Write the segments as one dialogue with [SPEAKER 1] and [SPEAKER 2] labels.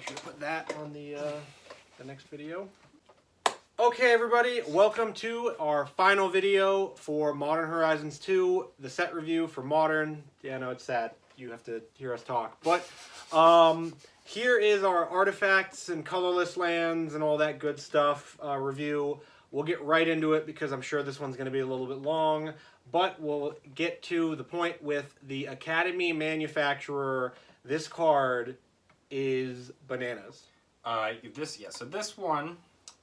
[SPEAKER 1] make sure to put that on the next video. Okay, everybody, welcome to our final video for Modern Horizons 2, the set review for Modern. Yeah, I know it's sad. You have to hear us talk. But here is our artifacts and colorless lands and all that good stuff review. We'll get right into it because I'm sure this one's going to be a little bit long. But we'll get to the point with the Academy manufacturer. This card is bananas.
[SPEAKER 2] So this one,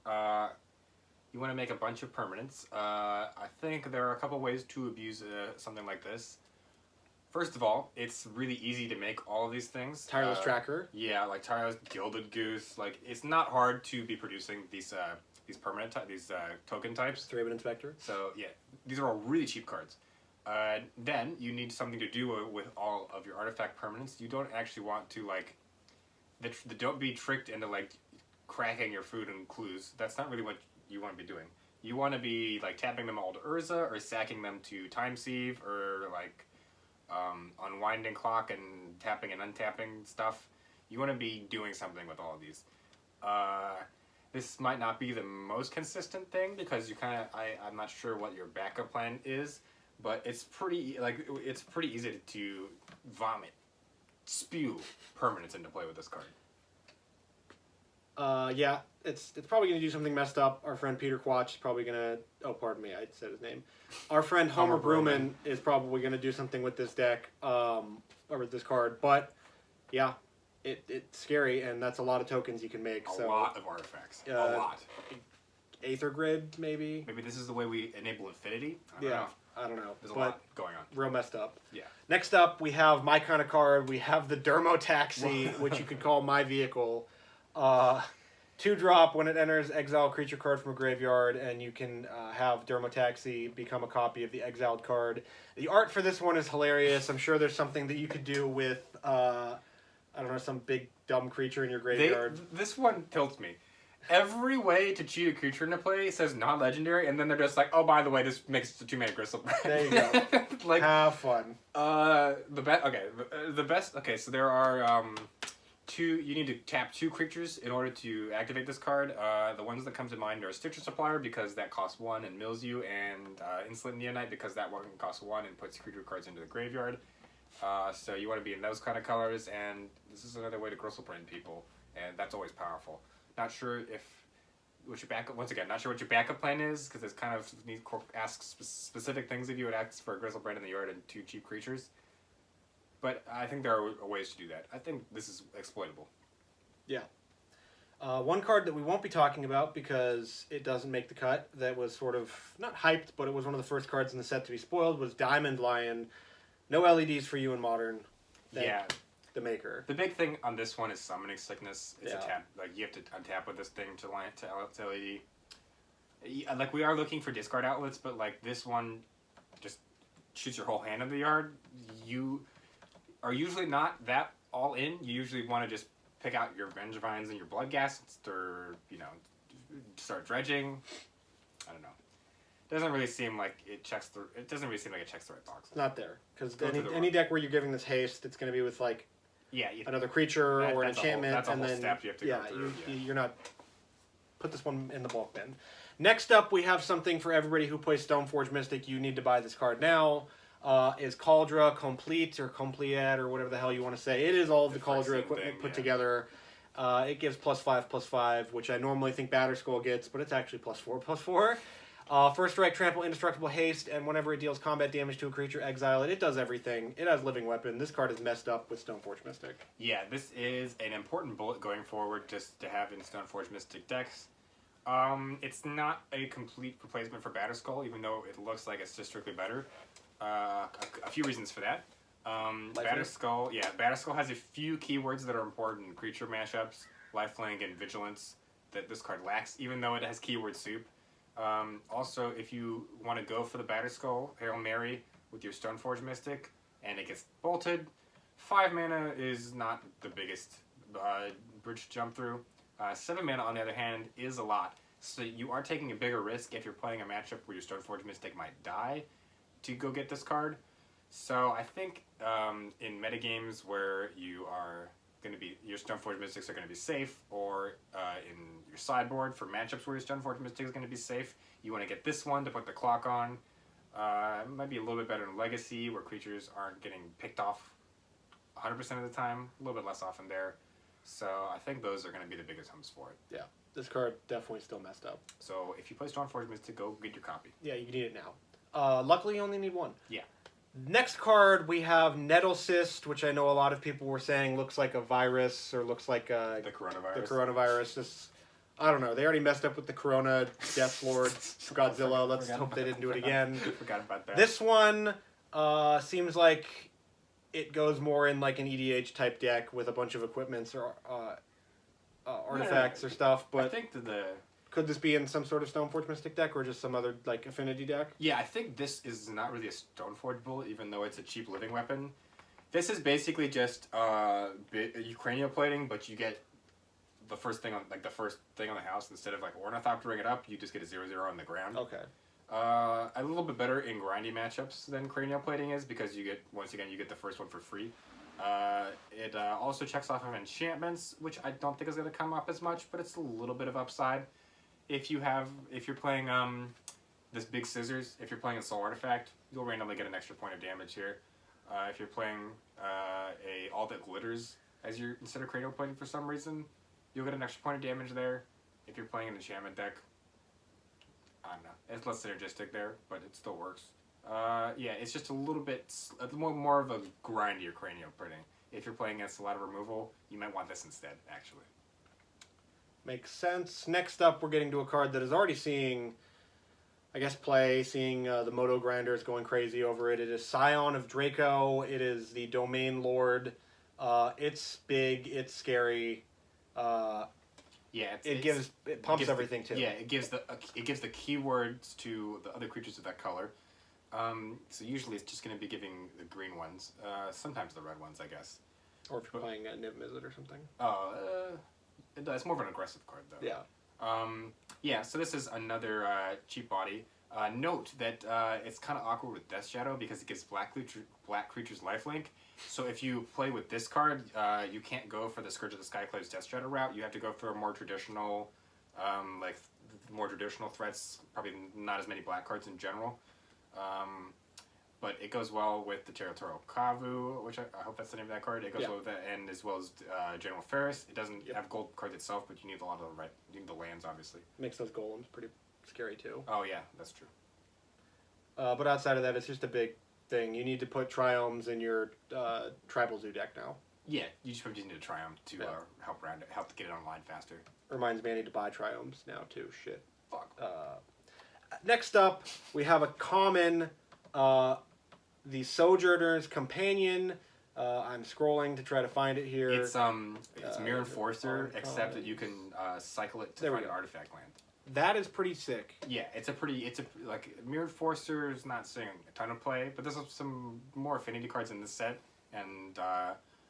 [SPEAKER 2] you want to make a bunch of permanents. I think there are a couple ways to abuse something like this. First of all, it's really easy to make all of these things.
[SPEAKER 1] Tireless Tracker.
[SPEAKER 2] Yeah, like Tireless, Gilded Goose. Like, it's not hard to be producing these permanent token types.
[SPEAKER 1] Three-Bit Inspector.
[SPEAKER 2] So yeah, these are all really cheap cards. Then you need something to do with all of your artifact permanents. You don't actually want to like, don't be tricked into like cracking your food and clues. That's not really what you want to be doing. You want to be like tapping them all to Urza or sacking them to Time Sieve or like unwinding clock and tapping and untapping stuff. You want to be doing something with all of these. This might not be the most consistent thing because you kind of I'm not sure what your backup plan is, but it's pretty easy to spew permanents into play with this card.
[SPEAKER 1] Yeah, it's probably going to do something messed up. Our friend Peter Quatch is probably going to... Oh, pardon me, I said his name. Our friend Homer Bruman is probably going to do something with this deck, or with this card. But, yeah, it's scary, and that's a lot of tokens you can make.
[SPEAKER 2] A lot of artifacts. A lot.
[SPEAKER 1] Aether Grid, maybe?
[SPEAKER 2] Maybe this is the way we enable Infinity?
[SPEAKER 1] I don't know.
[SPEAKER 2] There's a lot going on.
[SPEAKER 1] Real messed up.
[SPEAKER 2] Yeah.
[SPEAKER 1] Next up, we have my kind of card. We have the Dermo Taxi, which you could call my vehicle. 2-drop, when it enters, exile a creature card from a graveyard, and you can have Dermo Taxi become a copy of the exiled card. The art for this one is hilarious. I'm sure there's something that you could do with, I don't know, some big dumb creature in your graveyard.
[SPEAKER 2] This one tilts me. Every way to cheat a creature into play says non-legendary, and then they're just like, oh, by the way, this makes it 2-mana Gristle.
[SPEAKER 1] There you go.
[SPEAKER 2] Like,
[SPEAKER 1] have fun.
[SPEAKER 2] The best. Okay, so there are you need to tap 2 creatures in order to activate this card. The ones that come to mind are Stitcher Supplier because that costs 1 and mills you, and Insolent Neonite because that one costs 1 and puts creature cards into the graveyard. So you want to be in those kind of colors, and this is another way to Gristlebrand people, and that's always powerful. Not sure what your backup plan is, because it's kind of asks specific things of you. It asks for a Gristlebrand in the yard and 2 cheap creatures. But I think there are ways to do that. I think this is exploitable.
[SPEAKER 1] Yeah. One card that we won't be talking about because it doesn't make the cut, that was sort of, not hyped, but it was one of the first cards in the set to be spoiled, was Diamond Lion. No LEDs for you in Modern.
[SPEAKER 2] Yeah.
[SPEAKER 1] The maker.
[SPEAKER 2] The big thing on this one is Summoning Sickness. It's a tap. Like, you have to untap with this thing to LED. Like, we are looking for discard outlets, but, like, this one just shoots your whole hand in the yard. You are usually not that all in. You usually want to just pick out your Vengevines and your Bloodghast or, start dredging. I don't know. It doesn't really seem like it checks the right box.
[SPEAKER 1] It's not there. Because any deck where you're giving this haste, it's going to be with, like, another creature or an enchantment.
[SPEAKER 2] That's a whole step you have to go through.
[SPEAKER 1] You're not... Put this one in the bulk bin. Next up, we have something for everybody who plays Stoneforge Mystic. You need to buy this card now. Is Cauldra Complete or Compleat or whatever the hell you want to say. It is all of the Cauldra equipment put together. It gives +5/+5, which I normally think Batterskull gets, but it's actually +4/+4. First strike, trample, indestructible haste, and whenever it deals combat damage to a creature, exile it. It does everything. It has living weapon. This card is messed up with Stoneforge Mystic.
[SPEAKER 2] Yeah, this is an important bullet going forward just to have in Stoneforge Mystic decks. It's not a complete replacement for Batterskull, even though it looks like it's just strictly better. A few reasons for that. Batterskull has a few keywords that are important in creature mashups, lifelink and vigilance, that this card lacks, even though it has keyword soup. Also, if you want to go for the Batterskull Hail Mary with your Stoneforge Mystic, and it gets bolted, 5 mana is not the biggest bridge to jump through. 7 mana, on the other hand, is a lot. So you are taking a bigger risk if you're playing a matchup where your Stoneforge Mystic might die to go get this card. So I think in metagames where you are going to be your Stoneforge Mystics are going to be safe, or in your sideboard for matchups where your Stoneforge Mystic is going to be safe, you want to get this one to put the clock on. It might be a little bit better in Legacy, where creatures aren't getting picked off 100% of the time, a little bit less often there. So I think those are going to be the biggest humps for it.
[SPEAKER 1] Yeah, this card definitely still messed up.
[SPEAKER 2] So if you play Stoneforge Mystic, go get your copy.
[SPEAKER 1] Yeah, you need it now. Luckily, you only need one.
[SPEAKER 2] Yeah.
[SPEAKER 1] Next card, we have Nettle Cyst, which I know a lot of people were saying looks like a virus or looks like
[SPEAKER 2] The coronavirus.
[SPEAKER 1] the coronavirus. This, I don't know. They already messed up with the Corona, Death Lord, Godzilla. Let's hope they didn't do it again.
[SPEAKER 2] Forgot about that.
[SPEAKER 1] This one seems like it goes more in like an EDH type deck with a bunch of equipments or artifacts or stuff.
[SPEAKER 2] I
[SPEAKER 1] But
[SPEAKER 2] think that the...
[SPEAKER 1] could this be in some sort of Stoneforge Mystic deck or just some other like affinity deck?
[SPEAKER 2] Yeah, I think this is not really a Stoneforge bullet, even though it's a cheap living weapon. This is basically just cranial-plating, but you get the first thing on the house. Instead of like ornithoptering it up, you just get a 0/0 on the ground.
[SPEAKER 1] Okay.
[SPEAKER 2] A little bit better in grindy matchups than cranial plating is, because you get the first one for free. It also checks off of enchantments, which I don't think is going to come up as much, but it's a little bit of upside. If you're playing this big scissors, if you're playing a soul artifact, you'll randomly get an extra point of damage here. If you're playing all that glitters as your instead of cranial plating for some reason, you'll get an extra point of damage there. If you're playing an enchantment deck, I don't know, it's less synergistic there, but it still works. Yeah, it's just a little bit more of a grindier cranial plating. If you're playing against a lot of removal, you might want this instead, actually.
[SPEAKER 1] Makes sense. Next up, we're getting to a card that is already seeing, I guess, seeing the Moto Grinders going crazy over it. It is Scion of Draco. It is the Domain Lord. It's big. It's scary.
[SPEAKER 2] Yeah,
[SPEAKER 1] it pumps everything too.
[SPEAKER 2] Yeah, it gives the keywords to the other creatures of that color. So usually it's just going to be giving the green ones. Sometimes the red ones, I guess.
[SPEAKER 1] Or if you're playing Niv Mizzet or something.
[SPEAKER 2] It's more of an aggressive card, though.
[SPEAKER 1] Yeah.
[SPEAKER 2] Yeah, so this is another cheap body. Note that it's kind of awkward with Death Shadow because it gives black creatures lifelink. So if you play with this card, you can't go for the Scourge of the Skyclave's Death Shadow route. You have to go for a more traditional, more traditional threats. Probably not as many black cards in general. But it goes well with the Territorial Kavu, which I hope that's the name of that card. It goes well with that, and as well as General Ferris. It doesn't have gold cards itself, but you need a lot of you need the lands, obviously.
[SPEAKER 1] Makes those golems pretty scary too.
[SPEAKER 2] Oh yeah, that's true.
[SPEAKER 1] But outside of that, it's just a big thing. You need to put Triomes in your Tribal Zoo deck now.
[SPEAKER 2] Yeah, you just need a Triumph to help to get it online faster.
[SPEAKER 1] Reminds me I need to buy Triomes now too. Shit.
[SPEAKER 2] Fuck.
[SPEAKER 1] Next up, we have a common, the Sojourner's Companion. I'm scrolling to try to find it here.
[SPEAKER 2] It's Mirror Enforcer, except that you can cycle it to find an artifact land.
[SPEAKER 1] That is pretty sick.
[SPEAKER 2] Yeah, Mirror Enforcer is not seeing a ton of play, but there's some more affinity cards in this set, and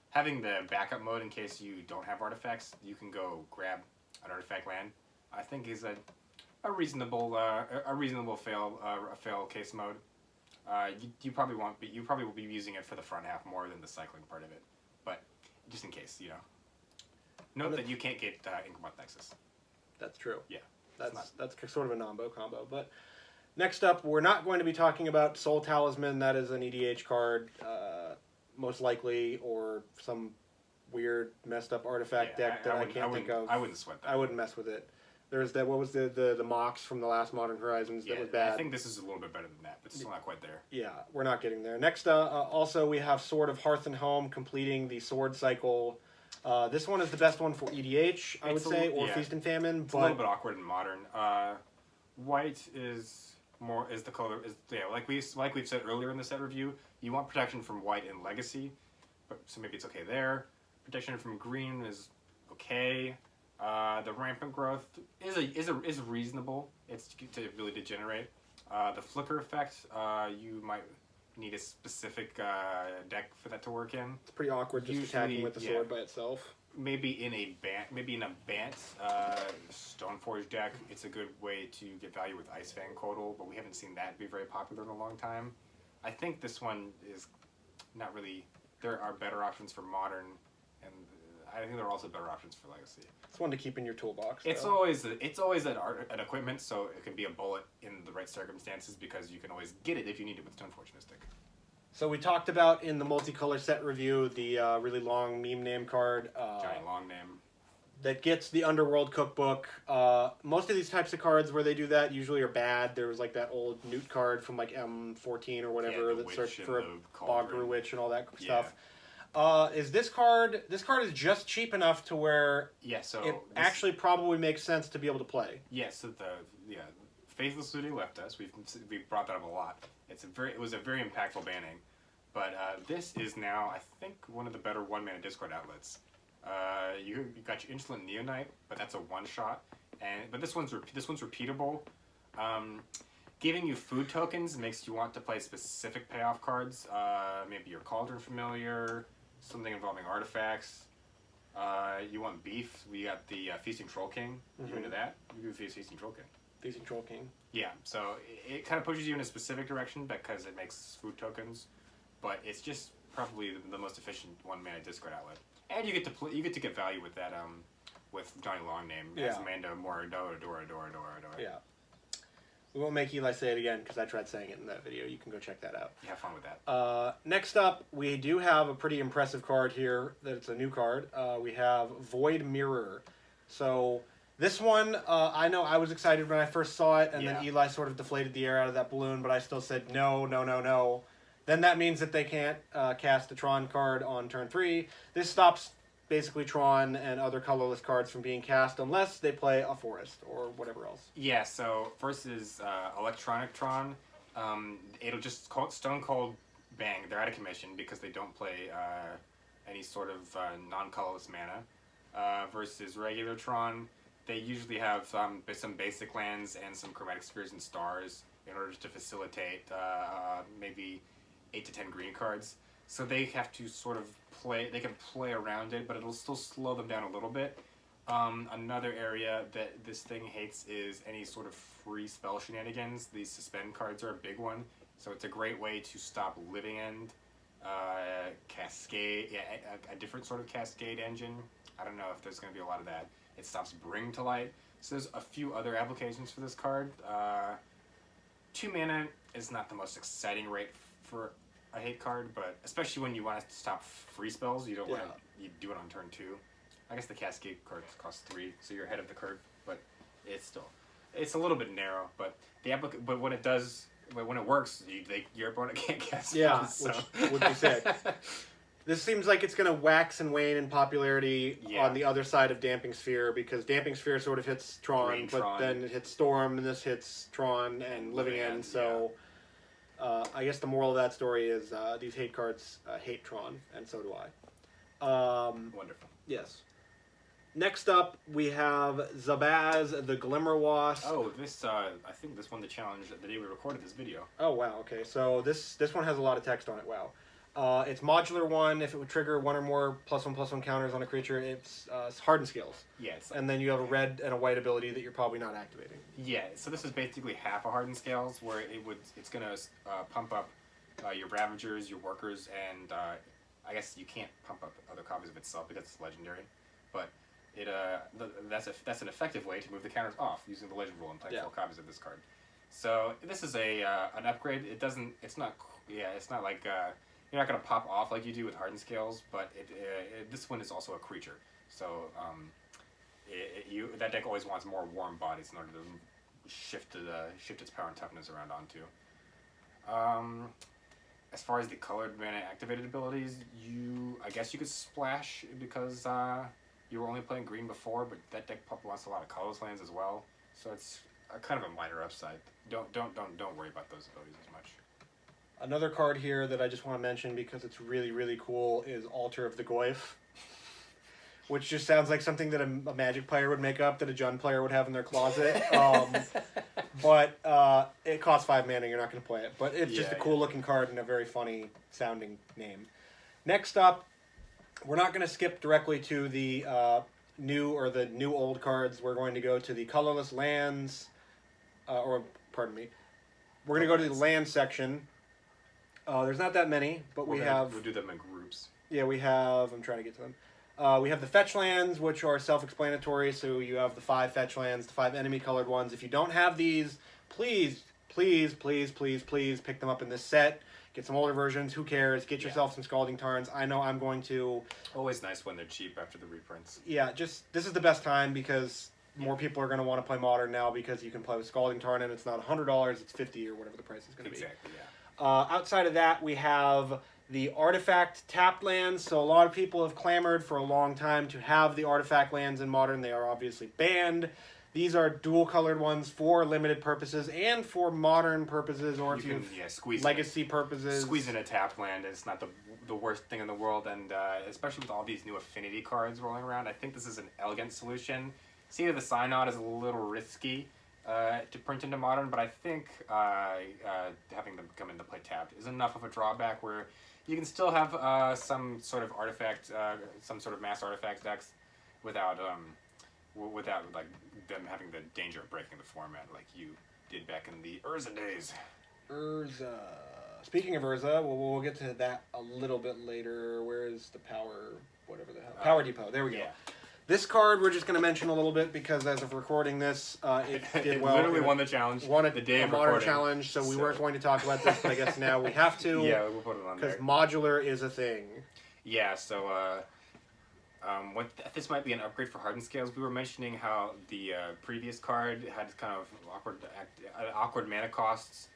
[SPEAKER 2] having the backup mode in case you don't have artifacts, you can go grab an artifact land. I think is a reasonable fail case mode. You probably will be using it for the front half more than the cycling part of it, but just in case, Note that you can't get Inkmoth Nexus.
[SPEAKER 1] That's true.
[SPEAKER 2] Yeah,
[SPEAKER 1] that's sort of a combo. But next up, we're not going to be talking about Soul Talisman. That is an EDH card, most likely, or some weird messed up artifact deck that I can't think of.
[SPEAKER 2] I wouldn't sweat that.
[SPEAKER 1] I wouldn't mess with it. There's that. What was the Mox from the last Modern Horizons that was bad?
[SPEAKER 2] I think this is a little bit better than that, but still not quite there.
[SPEAKER 1] Yeah, we're not getting there. Next, also we have Sword of Hearth and Home completing the sword cycle. This one is the best one for EDH, I would say, or Feast and Famine.
[SPEAKER 2] It's a little bit awkward in Modern. White is the color like we've said earlier in the set review. You want protection from white in Legacy, so maybe it's okay there. Protection from green is okay. The rampant growth is reasonable. It's to really degenerate. The flicker effect, you might need a specific deck for that to work in.
[SPEAKER 1] It's pretty awkward just attacking with the sword by itself.
[SPEAKER 2] Maybe in a Bant Stoneforge deck, it's a good way to get value with Ice Fang Codal, but we haven't seen that be very popular in a long time. I think this one is not really. There are better options for Modern, and I think there are also better options for Legacy.
[SPEAKER 1] It's one to keep in your toolbox.
[SPEAKER 2] It's
[SPEAKER 1] though.
[SPEAKER 2] always an equipment, so it can be a bullet in the right circumstances because you can always get it if you need it with Stonefortunistic.
[SPEAKER 1] So we talked about in the multicolor set review the really long meme name card.
[SPEAKER 2] Giant long name.
[SPEAKER 1] That gets the Underworld cookbook. Most of these types of cards where they do that usually are bad. There was like that old Newt card from like M14 or whatever that searched for a Bogru Witch and all that stuff. Is this card? This card is just cheap enough to where it actually probably makes sense to be able to play.
[SPEAKER 2] Yeah. So Faithless Looting left us. We've brought that up a lot. It was a very impactful banning, but this is now I think one of the better 1-mana discard outlets. You got your Insolent Neonite, but that's a one-shot, but this one's repeatable. Giving you food tokens makes you want to play specific payoff cards. Maybe your Cauldron Familiar, something involving artifacts. You want beef? We got the Feasting Troll King. You into that? You do Feasting Troll King.
[SPEAKER 1] Feasting Troll King.
[SPEAKER 2] Yeah, so it kind of pushes you in a specific direction because it makes food tokens, but it's just probably the most efficient 1-mana discard outlet. And you get to get value with that with Johnny Longname as Mando Moradora.
[SPEAKER 1] Yeah. We won't make Eli say it again because I tried saying it in that video. You can go check that out.
[SPEAKER 2] Yeah, have fun with that.
[SPEAKER 1] Next up, we do have a pretty impressive card here. That it's a new card. We have Void Mirror. So this one, I know I was excited when I first saw it, and then Eli sort of deflated the air out of that balloon, but I still said no. Then that means that they can't cast a Tron card on turn 3. This stops basically Tron and other colorless cards from being cast unless they play a forest or whatever else.
[SPEAKER 2] Yeah, so versus Electronic Tron, it'll just Stone Cold bang. They're out of commission because they don't play any sort of non-colorless mana. Versus regular Tron, they usually have some basic lands and some Chromatic Spheres and Stars in order to facilitate maybe 8 to 10 green cards. So they have to sort of play, they can play around it, but it'll still slow them down a little bit. Another area that this thing hates is any sort of free spell shenanigans. These suspend cards are a big one. So it's a great way to stop Living End, Cascade, a different sort of Cascade engine. I don't know if there's going to be a lot of that. It stops Bring to Light. So there's a few other applications for this card. 2 mana is not the most exciting rate for a hate card, but especially when you want to stop free spells, you don't want to do it on turn 2. I guess the Cascade cards cost 3, so you're ahead of the curve, but it's a little bit narrow. But but when it works, your opponent can't cast spells.
[SPEAKER 1] Which would be sick. This seems like it's going to wax and wane in popularity on the other side of Damping Sphere, because Damping Sphere sort of hits Tron, then it hits Storm, and this hits Tron and Living End, so I guess the moral of that story is these hate cards hate Tron, and so do I.
[SPEAKER 2] Wonderful.
[SPEAKER 1] Yes. Next up, we have Zabaz the Glimmer Wasp.
[SPEAKER 2] Oh, this I think this won the challenge the day we recorded this video.
[SPEAKER 1] Oh, wow, okay. So this one has a lot of text on it, wow. It's modular 1. If it would trigger 1 or more +1/+1 counters on a creature, it's hardened skills.
[SPEAKER 2] Yeah.
[SPEAKER 1] And then you have a red and a white ability that you're probably not activating.
[SPEAKER 2] Yeah. So this is basically half a hardened scales, where it's gonna pump up your Ravagers, your Workers, and I guess you can't pump up other copies of itself because it's legendary, but that's an effective way to move the counters off using the legend rule and play 4 copies of this card. So this is an upgrade. It's not like you're not going to pop off like you do with Hardened Scales, but this one is also a creature. So that deck always wants more warm bodies in order to shift its power and toughness around onto. As far as the colored mana activated abilities, I guess you could splash because you were only playing green before, but that deck wants a lot of colorless lands as well. So it's kind of a minor upside. Don't worry about those abilities as much.
[SPEAKER 1] Another card here that I just want to mention because it's really, really cool is Altar of the Goyf, which just sounds like something that a Magic player would make up that a Jund player would have in their closet. But it costs 5 mana, you're not going to play it. But it's just a cool looking card and a very funny sounding name. Next up, we're not going to skip directly to the new old cards. We're going to go to the colorless lands, we're going to go to the land section. There's not that many, but we'll do
[SPEAKER 2] them in groups.
[SPEAKER 1] Yeah, we have. I'm trying to get to them. We have the fetch lands, which are self-explanatory. So you have the 5 fetch lands, the 5 enemy-colored ones. If you don't have these, please, please, please, please, please pick them up in this set. Get some older versions. Who cares? Get yourself some Scalding Tarns. I know I'm going to.
[SPEAKER 2] Always nice when they're cheap after the reprints.
[SPEAKER 1] Yeah, this is the best time because more people are going to want to play Modern now because you can play with Scalding Tarn and it's not $100, it's $50 or whatever the price is going to be.
[SPEAKER 2] Exactly, yeah.
[SPEAKER 1] Outside of that, we have the Artifact tapped lands. So a lot of people have clamored for a long time to have the Artifact lands in Modern. They are obviously banned. These are dual-colored ones for limited purposes and for Modern purposes, or if you have Legacy purposes.
[SPEAKER 2] Squeeze in a tapped land. It's not the worst thing in the world, and especially with all these new affinity cards rolling around, I think this is an elegant solution. Seeing that the Synod is a little risky to print into Modern, but I think having them come into play tapped is enough of a drawback where you can still have some sort of artifact, some sort of mass artifact decks without like them having the danger of breaking the format like you did back in the Urza days.
[SPEAKER 1] Urza. Speaking of Urza, we'll get to that a little bit later. Where is the power, whatever the hell? Power Depot. There we go.
[SPEAKER 2] Yeah.
[SPEAKER 1] This card we're just going to mention a little bit because as of recording this, it did well.
[SPEAKER 2] It literally won the challenge.
[SPEAKER 1] Won
[SPEAKER 2] the day of
[SPEAKER 1] Modern
[SPEAKER 2] recording.
[SPEAKER 1] Challenge, so we weren't going to talk about this, but I guess now we have to.
[SPEAKER 2] Yeah, we'll put it on there.
[SPEAKER 1] Because modular is a thing.
[SPEAKER 2] Yeah, so this might be an upgrade for Hardened Scales. We were mentioning how the previous card had kind of awkward mana costs,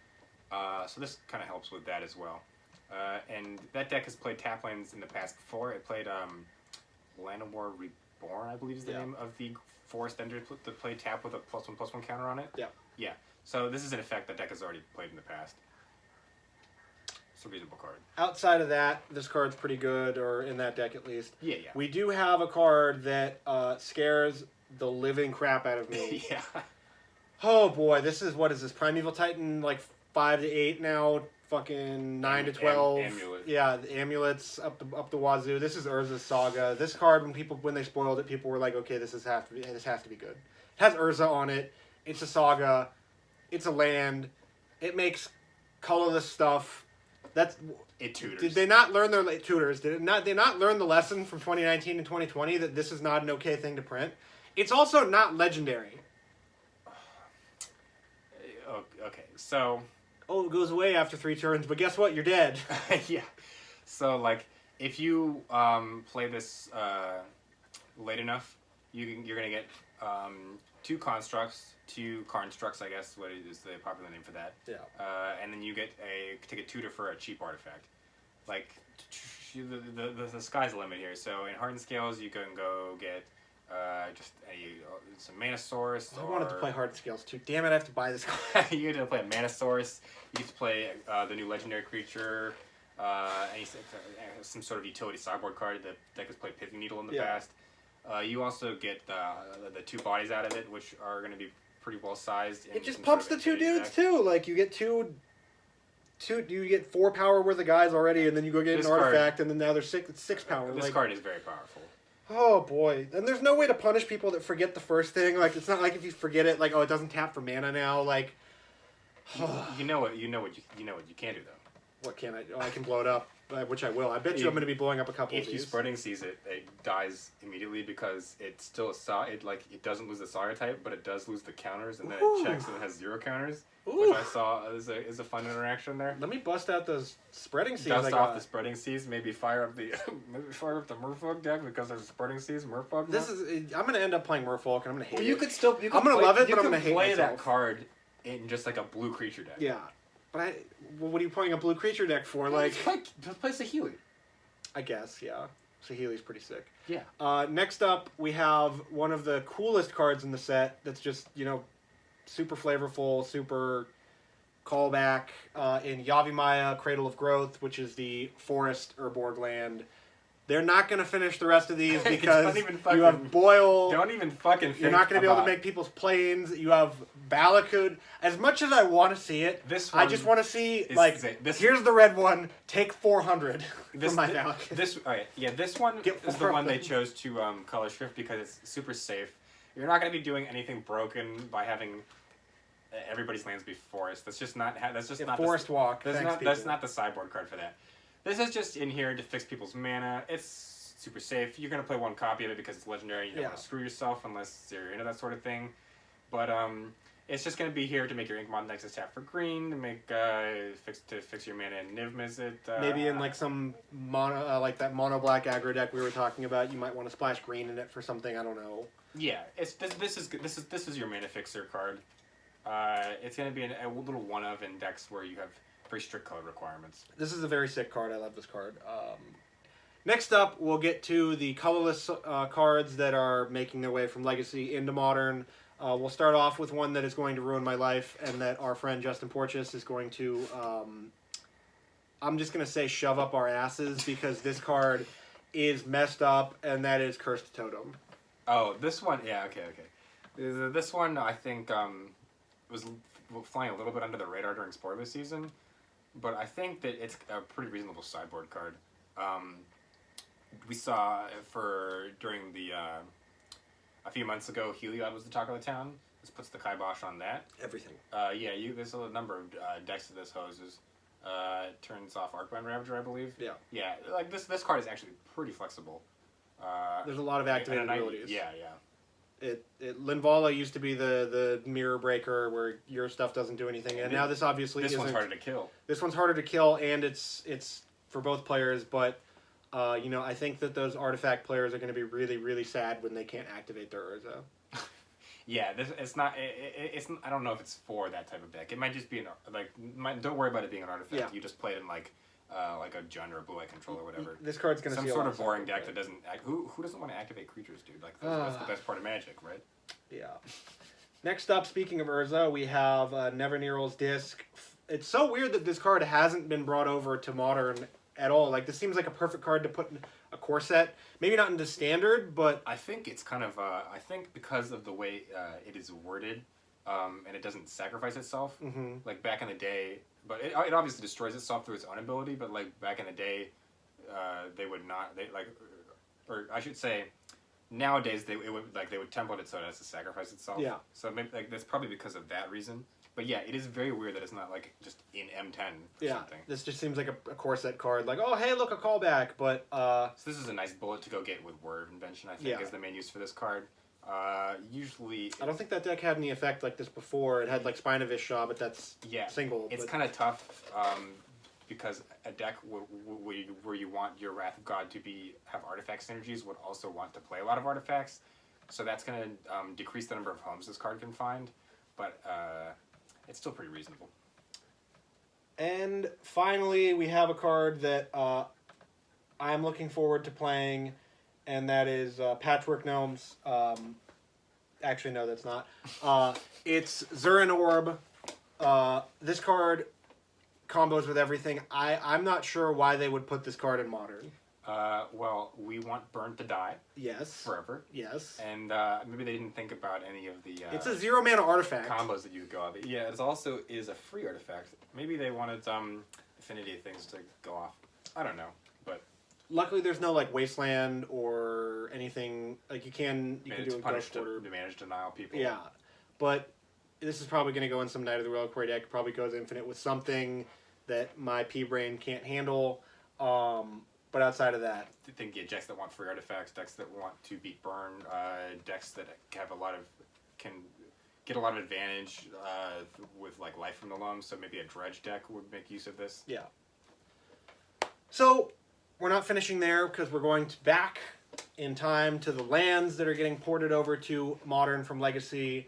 [SPEAKER 2] so this kind of helps with that as well. And that deck has played tap lands in the past before. It played Land of War Reborn, I believe is the name of the Forest Ender that played tap with a +1/+1 counter on it. Yeah. Yeah. So this is an effect that deck has already played in the past. It's a reasonable card.
[SPEAKER 1] Outside of that, this card's pretty good, or in that deck at least.
[SPEAKER 2] Yeah.
[SPEAKER 1] We do have a card that scares the living crap out of me.
[SPEAKER 2] Yeah.
[SPEAKER 1] Oh boy, this is, what is this, Primeval Titan, like 5 to 8 now, fucking 9 to 12.
[SPEAKER 2] Amulet.
[SPEAKER 1] Yeah, the amulets up the wazoo. This is Urza's Saga. This card, when they spoiled it, people were like, okay, this has to be good. It has Urza on it. It's a Saga. It's a land. It makes colorless stuff.
[SPEAKER 2] It tutors.
[SPEAKER 1] Did they not learn their tutors? Did they not learn the lesson from 2019 and 2020 that this is not an okay thing to print? It's also not legendary.
[SPEAKER 2] Okay, so...
[SPEAKER 1] Oh, it goes away after 3 turns, but guess what? You're dead.
[SPEAKER 2] Yeah. So, like, if you play this late enough, you're going to get 2 constructs, 2 Karnstructs, I guess, what is the popular name for that. Yeah. And then you get take a tutor for a cheap artifact. Like, the sky's the limit here. So, in Hardened Scales, you can go get just some Mana Source.
[SPEAKER 1] I wanted to play Hardened Scales too. Damn it, I have to buy this card.
[SPEAKER 2] You get to play a Mana Source. You get to play the new Legendary Creature. Some sort of utility sideboard card. The deck has played Pithing Needle in the past. You also get the 2 bodies out of it, which are going to be pretty well sized.
[SPEAKER 1] It just pumps the 2 dudes too. Like you get you get 4 power worth of guys already, and then you go get an artifact, and then now there's 6 power.
[SPEAKER 2] This card is very powerful.
[SPEAKER 1] Oh boy! And there's no way to punish people that forget the first thing. Like it's not like if you forget it, like it doesn't tap for mana now. Like
[SPEAKER 2] you know what you can do though.
[SPEAKER 1] What can I do? Oh, I can blow it up, which I will. I bet you I'm going to be blowing up a couple of these.
[SPEAKER 2] If you Spreading Seas it dies immediately because it's still it doesn't lose the Saga type, but it does lose the counters, and then it checks and it has 0 counters. Ooh. Which I saw is a fun interaction there.
[SPEAKER 1] Let me bust out those Spreading Seas.
[SPEAKER 2] Dust off the Spreading Seas. Maybe fire up the Merfolk deck because there's Spreading Seas Merfolk.
[SPEAKER 1] I'm going to end up playing Merfolk and I'm going to hate it.
[SPEAKER 2] You could still.
[SPEAKER 1] I'm going to love it, but I'm going to hate
[SPEAKER 2] play
[SPEAKER 1] myself.
[SPEAKER 2] that card in just like a blue creature deck.
[SPEAKER 1] Yeah, but what are you playing a blue creature deck for? Like
[SPEAKER 2] play Saheeli.
[SPEAKER 1] I guess, yeah. Saheeli's pretty sick.
[SPEAKER 2] Yeah.
[SPEAKER 1] Next up, we have one of the coolest cards in the set. That's just super flavorful, super callback in Yavimaya, Cradle of Growth, which is the Forest Urborg land. They're not going to finish the rest of these because you have Boil.
[SPEAKER 2] Don't even fucking think.
[SPEAKER 1] You're not going to be able to make people's planes. You have Balakud. As much as I want to see it, I just want to see, here's the red one, take 400 from my Balakud.
[SPEAKER 2] This one is the one they chose to color shift because it's super safe. You're not going to be doing anything broken by having everybody's lands be forest. That's just not not
[SPEAKER 1] Forest Walk.
[SPEAKER 2] That's not the sideboard card for that. This is just in here to fix people's mana. It's super safe. You're gonna play one copy of it because it's legendary. You don't want to screw yourself unless you're into that sort of thing. But it's just gonna be here to make your ink mod next tap for green, to make fix your mana and Niv miss it.
[SPEAKER 1] Maybe in like some mono like that mono black aggro deck we were talking about, you might want to splash green in it for something. I don't know.
[SPEAKER 2] Yeah, this is your mana fixer card. It's gonna be a little one of in decks where you have very strict code requirements.
[SPEAKER 1] This is a very sick card. I love this card. Next up, we'll get to the colorless cards that are making their way from Legacy into Modern. We'll start off with one that is going to ruin my life, and that our friend Justin Porches is going to, I'm just going to say shove up our asses, because this card is messed up, and that is Cursed Totem.
[SPEAKER 2] Oh, this one, yeah, okay. This one, I think, was flying a little bit under the radar during spoiler season, but I think that it's a pretty reasonable sideboard card. We saw during the a few months ago, Heliod was the talk of the town. This puts the kibosh on that.
[SPEAKER 1] Everything.
[SPEAKER 2] There's a number of decks of this hoses. Turns off Arcbound Ravager, I believe.
[SPEAKER 1] Yeah.
[SPEAKER 2] Yeah, like this card is actually pretty flexible.
[SPEAKER 1] There's a lot of activated abilities.
[SPEAKER 2] Yeah.
[SPEAKER 1] Linvala used to be the mirror breaker where your stuff doesn't do anything, and now this obviously isn't.
[SPEAKER 2] This one's harder to kill.
[SPEAKER 1] This one's harder to kill, and it's for both players, but I think that those artifact players are going to be really, really sad when they can't activate their Urza.
[SPEAKER 2] Yeah, it's not. It's I don't know if it's for that type of deck. It might just be don't worry about it being an artifact.
[SPEAKER 1] Yeah.
[SPEAKER 2] You just play it in like a Jund or a blue-eye control or whatever.
[SPEAKER 1] This card's going to
[SPEAKER 2] some sort of boring deck that doesn't. Who doesn't want to activate creatures, dude? Like that's the best part of Magic, right?
[SPEAKER 1] Yeah. Next up, speaking of Urza, we have Nevernearl's Disc. It's so weird that this card hasn't been brought over to Modern at all. Like, this seems like a perfect card to put in a core set. Maybe not into Standard, but
[SPEAKER 2] I think it's kind of. I think because of the way it is worded, and it doesn't sacrifice itself.
[SPEAKER 1] Mm-hmm.
[SPEAKER 2] Like back in the day, but it obviously destroys itself through its own ability. But like back in the day, they would not. Or I should say, nowadays they would template it so it has to sacrifice itself.
[SPEAKER 1] Yeah.
[SPEAKER 2] So maybe that's probably because of that reason. But yeah, it is very weird that it's not like just in M10 or something.
[SPEAKER 1] This just seems like a core set card. Like, oh hey, look, a callback. But
[SPEAKER 2] so this is a nice bullet to go get with Word of Invention. I think is the main use for this card. Usually,
[SPEAKER 1] I don't think that deck had any effect like this before. It had like Spinovish Shaw, but that's single.
[SPEAKER 2] It's kind of tough because a deck where you want your Wrath of God to have artifact synergies would also want to play a lot of artifacts. So that's going to decrease the number of homes this card can find, but it's still pretty reasonable.
[SPEAKER 1] And finally, we have a card that I'm looking forward to playing, and that is Patchwork Gnomes. Actually, no, that's not. It's Zurin Orb. This card combos with everything. I'm not sure why they would put this card in Modern.
[SPEAKER 2] Well, we want Burn to die.
[SPEAKER 1] Yes.
[SPEAKER 2] Forever.
[SPEAKER 1] Yes.
[SPEAKER 2] And maybe they didn't think about any of the...
[SPEAKER 1] it's a 0-mana artifact.
[SPEAKER 2] Combos that you could go off. Yeah, it also is a free artifact. Maybe they wanted affinity things to go off. I don't know, but...
[SPEAKER 1] Luckily, there's no like Wasteland or anything. Like you can do a Ghost Order.
[SPEAKER 2] To manage denial people.
[SPEAKER 1] Yeah, but this is probably going to go in some Night of the Reliquary deck. Probably goes infinite with something that my P-Brain can't handle. But outside of that,
[SPEAKER 2] I think decks that want free artifacts, decks that want to beat burn, decks that have can get a lot of advantage with like life from the loam. So maybe a dredge deck would make use of this.
[SPEAKER 1] Yeah. So we're not finishing there because we're going back in time to the lands that are getting ported over to Modern from Legacy.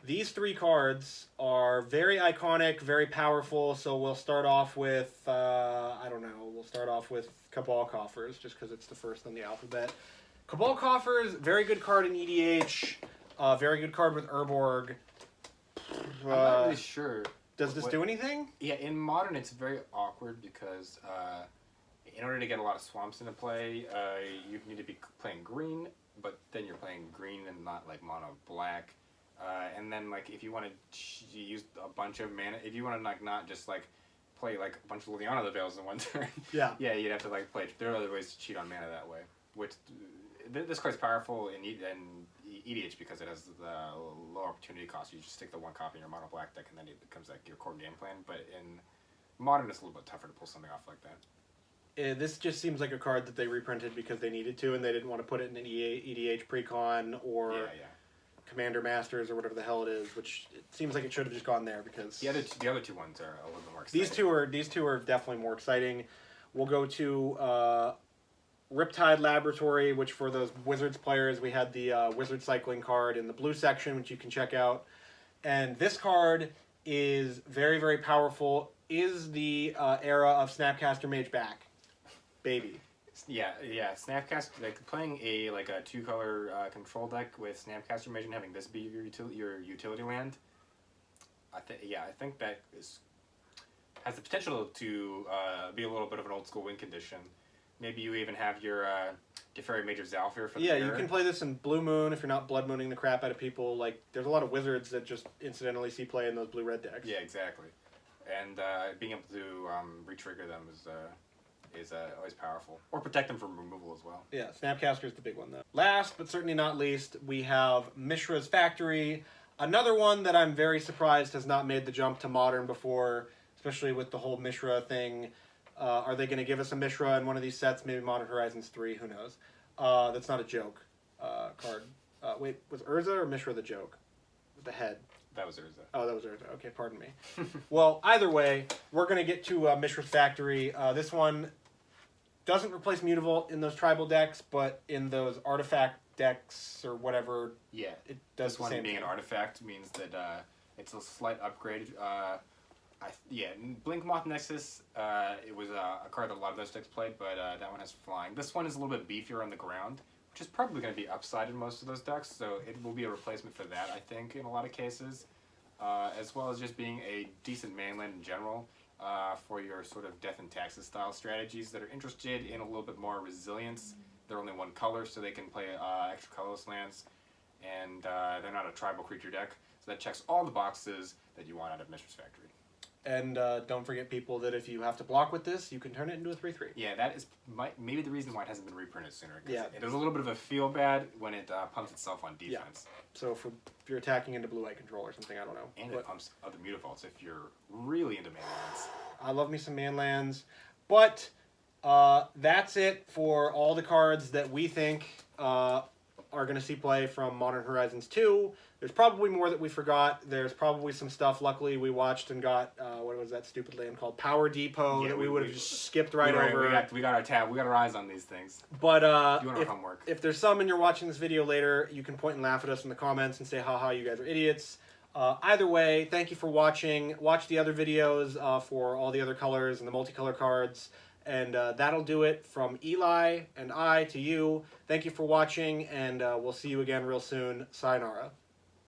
[SPEAKER 1] These three cards are very iconic, very powerful, so we'll start off with, we'll start off with Cabal Coffers, just because it's the first on the alphabet. Cabal Coffers, very good card in EDH, very good card with Urborg.
[SPEAKER 2] I'm not really sure.
[SPEAKER 1] Does this do anything?
[SPEAKER 2] Yeah, in Modern it's very awkward because in order to get a lot of swamps into play, you need to be playing green, but then you're playing green and not like mono black. And then, like, if you want to use a bunch of mana, if you want to not just like play like a bunch of Liliana the Veils in one turn, yeah, you'd have to like play. There are other ways to cheat on mana that way. Which this card's powerful in EDH because it has the low opportunity cost. You just stick the one copy in your mono black deck, and then it becomes like your core game plan. But in Modern, it's a little bit tougher to pull something off like that.
[SPEAKER 1] This just seems like a card that they reprinted because they needed to, and they didn't want to put it in an EDH Precon or Commander Masters or whatever the hell it is. Which it seems like it should have just gone there because
[SPEAKER 2] the other two ones are a little bit more exciting.
[SPEAKER 1] These two are definitely more exciting. We'll go to Riptide Laboratory, which for those Wizards players, we had the Wizard Cycling card in the blue section, which you can check out. And this card is very, very powerful. Is the era of Snapcaster Mage back? Baby.
[SPEAKER 2] Yeah. Snapcaster, like playing a 2-color control deck with Snapcaster Mage and having this be your utility land. I think that has the potential to be a little bit of an old school win condition. Maybe you even have your Deferi Major Zalfir for the
[SPEAKER 1] you can play this in Blue Moon if you're not blood mooning the crap out of people. Like, there's a lot of Wizards that just incidentally see play in those blue-red decks.
[SPEAKER 2] Yeah, exactly. And being able to re-trigger them is always powerful. Or protect them from removal as well.
[SPEAKER 1] Yeah, Snapcaster is the big one, though. Last, but certainly not least, we have Mishra's Factory. Another one that I'm very surprised has not made the jump to Modern before, especially with the whole Mishra thing. Are they going to give us a Mishra in one of these sets? Maybe Modern Horizons 3, who knows? That's not a joke card. Wait, was Urza or Mishra the joke? With the head.
[SPEAKER 2] That was Urza.
[SPEAKER 1] Oh, that was Urza. Okay, pardon me. Well, either way, we're going to get to Mishra's Factory. This one doesn't replace Mutavault in those tribal decks, but in those artifact decks or whatever,
[SPEAKER 2] yeah,
[SPEAKER 1] it does
[SPEAKER 2] this one being an artifact means that it's a slight upgrade. Blink Moth Nexus, it was a card that a lot of those decks played, but that one has flying. This one is a little bit beefier on the ground, which is probably going to be upside in most of those decks, so it will be a replacement for that, I think, in a lot of cases, as well as just being a decent mainland in general for your sort of Death and Taxes style strategies that are interested in a little bit more resilience. They're only one color, so they can play extra colorless lands, and they're not a tribal creature deck, so that checks all the boxes that you want out of Mishra's Factory.
[SPEAKER 1] And don't forget, people, that if you have to block with this, you can turn it into a 3/3.
[SPEAKER 2] Yeah, that is maybe the reason why it hasn't been reprinted sooner.
[SPEAKER 1] Yeah.
[SPEAKER 2] It is a little bit of a feel bad when it pumps itself on defense.
[SPEAKER 1] Yeah. So if you're attacking into blue-white control or something, I don't know.
[SPEAKER 2] And it pumps other Mutavaults if you're really into manlands.
[SPEAKER 1] I love me some manlands. But that's it for all the cards that we think are going to see play from Modern Horizons 2. There's probably more that we forgot. There's probably some stuff, luckily, we watched and got, what was that stupid land called? Power Depot, that we would have just skipped right over.
[SPEAKER 2] We got our eyes on these things.
[SPEAKER 1] But
[SPEAKER 2] doing our homework.
[SPEAKER 1] If there's some and you're watching this video later, you can point and laugh at us in the comments and say, haha, you guys are idiots. Either way, thank you for watching. Watch the other videos for all the other colors and the multicolor cards. And that'll do it from Eli and I to you. Thank you for watching, and we'll see you again real soon. Sayonara.